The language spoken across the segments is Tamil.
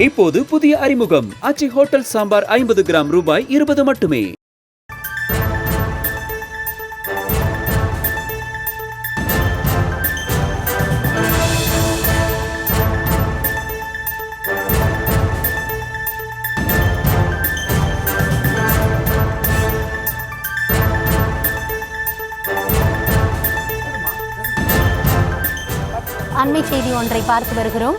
இப்போது புதிய அறிமுகம் ஆச்சி ஹோட்டல் சாம்பார் 50 கிராம் ரூபாய் 20 மட்டுமே. அண்மை செய்தி ஒன்றை பார்த்து வருகிறோம்.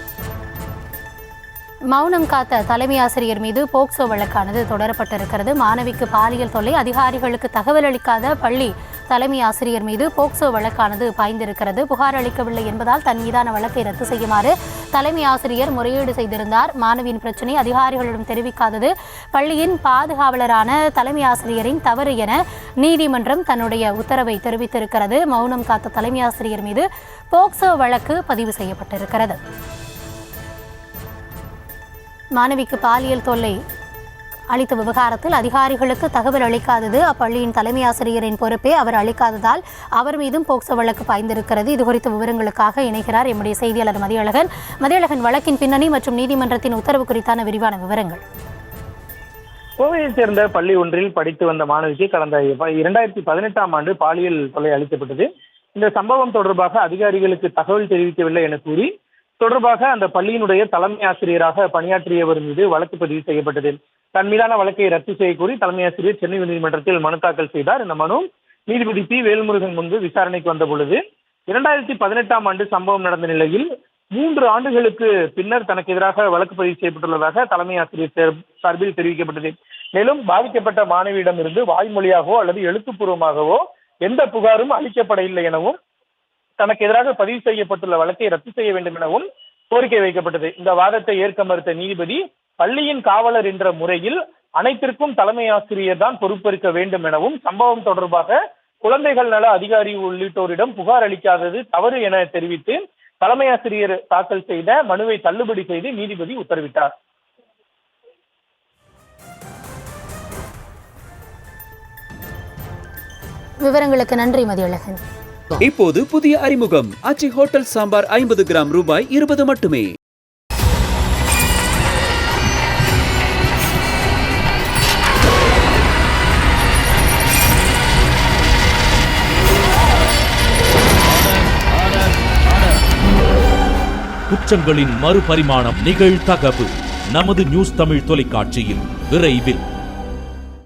மௌனம் காத்த தலைமை ஆசிரியர் மீது போக்சோ வழக்கானது தொடரப்பட்டிருக்கிறது. மாணவிக்கு பாலியல் தொல்லை, அதிகாரிகளுக்கு தகவல் அளிக்காத பள்ளி தலைமை ஆசிரியர் மீது போக்சோ வழக்கானது பாய்ந்திருக்கிறது. புகார் அளிக்கவில்லை என்பதால் தன் மீதான வழக்கை ரத்து செய்யுமாறு தலைமை ஆசிரியர் முறையீடு செய்திருந்தார். மாணவியின் பிரச்சினை அதிகாரிகளிடம் தெரிவிக்காதது பள்ளியின் பாதுகாவலரான தலைமை ஆசிரியரின் தவறு என நீதிமன்றம் தன்னுடைய உத்தரவை தெரிவித்திருக்கிறது. மௌனம் காத்த தலைமை ஆசிரியர் மீது போக்சோ வழக்கு பதிவு செய்யப்பட்டிருக்கிறது. மாணவிக்கு பாலியல் தொல்லை அளித்த விவகாரத்தில் அதிகாரிகளுக்கு தகவல் அளிக்காதது அப்பள்ளியின் தலைமை ஆசிரியரின் பொறுப்பே. அவர் அளிக்காததால் அவர் மீதும் போக்சோ வழக்கு பாய்ந்திருக்கிறது. இது குறித்த விவரங்களுக்காக இணைகிறார் எம்முடைய செய்தியாளர் மதியழகன். மதியழகன், வழக்கின் பின்னணி மற்றும் நீதிமன்றத்தின் உத்தரவு குறித்தான விரிவான விவரங்கள். கோவையைச் சேர்ந்த பள்ளி ஒன்றில் படித்து வந்த மாணவிக்கு கடந்த 2018ஆம் ஆண்டு பாலியல் தொல்லை அளிக்கப்பட்டது. இந்த சம்பவம் தொடர்பாக அதிகாரிகளுக்கு தகவல் தெரிவிக்கவில்லை என கூறி தொடர்பாக அந்த பள்ளியினுடைய தலைமை ஆசிரியராக பணியாற்றியவர் மீது வழக்கு பதிவு செய்யப்பட்டது. தன் மீதான வழக்கை ரத்து செய்ய கோரி தலைமை ஆசிரியர் சென்னை நீதிமன்றத்தில் மனு தாக்கல் செய்தார். இந்த மனு நீதிபதி பி வேல்முருகன் முன்பு விசாரணைக்கு வந்த பொழுது 2018ஆம் ஆண்டு சம்பவம் நடந்த நிலையில் 3 ஆண்டுகளுக்கு பின்னர் தனக்கு எதிராக வழக்கு பதிவு செய்யப்பட்டுள்ளதாக தலைமை ஆசிரியர் சார்பில் தெரிவிக்கப்பட்டது. மேலும் பாதிக்கப்பட்ட மாணவியிடமிருந்து வாய்மொழியாகவோ அல்லது எழுத்துப்பூர்வமாகவோ எந்த புகாரும் அளிக்கப்படவில்லை எனவும் தனக்கு எதிராக பதிவு செய்யப்பட்டுள்ள வழக்கை ரத்து செய்ய வேண்டும் எனவும் கோரிக்கை வைக்கப்பட்டது. இந்த வாதத்தை ஏற்க மறுத்த நீதிபதி பள்ளியின் காவலர் என்ற முறையில் அனைத்திற்கும் தலைமை ஆசிரியர் தான் பொறுப்பேற்க வேண்டும் எனவும் சம்பவம் தொடர்பாக குழந்தைகள் நல அதிகாரி உள்ளிட்டோரிடம் புகார் அளிக்காதது தவறு என தெரிவித்து தலைமை ஆசிரியர் தாக்கல் செய்த மனுவை தள்ளுபடி செய்து நீதிபதி உத்தரவிட்டார். விவரங்களுக்கு நன்றி மதியழகன். இப்போது புதிய அறிமுகம் ஆச்சி ஹோட்டல் சாம்பார் 50 கிராம் ரூபாய் 20 மட்டுமே. குற்றங்களின் மறுபரிமாணம் நிகழ்தகவு நமது நியூஸ் தமிழ் தொலைக்காட்சியில் விரைவில்.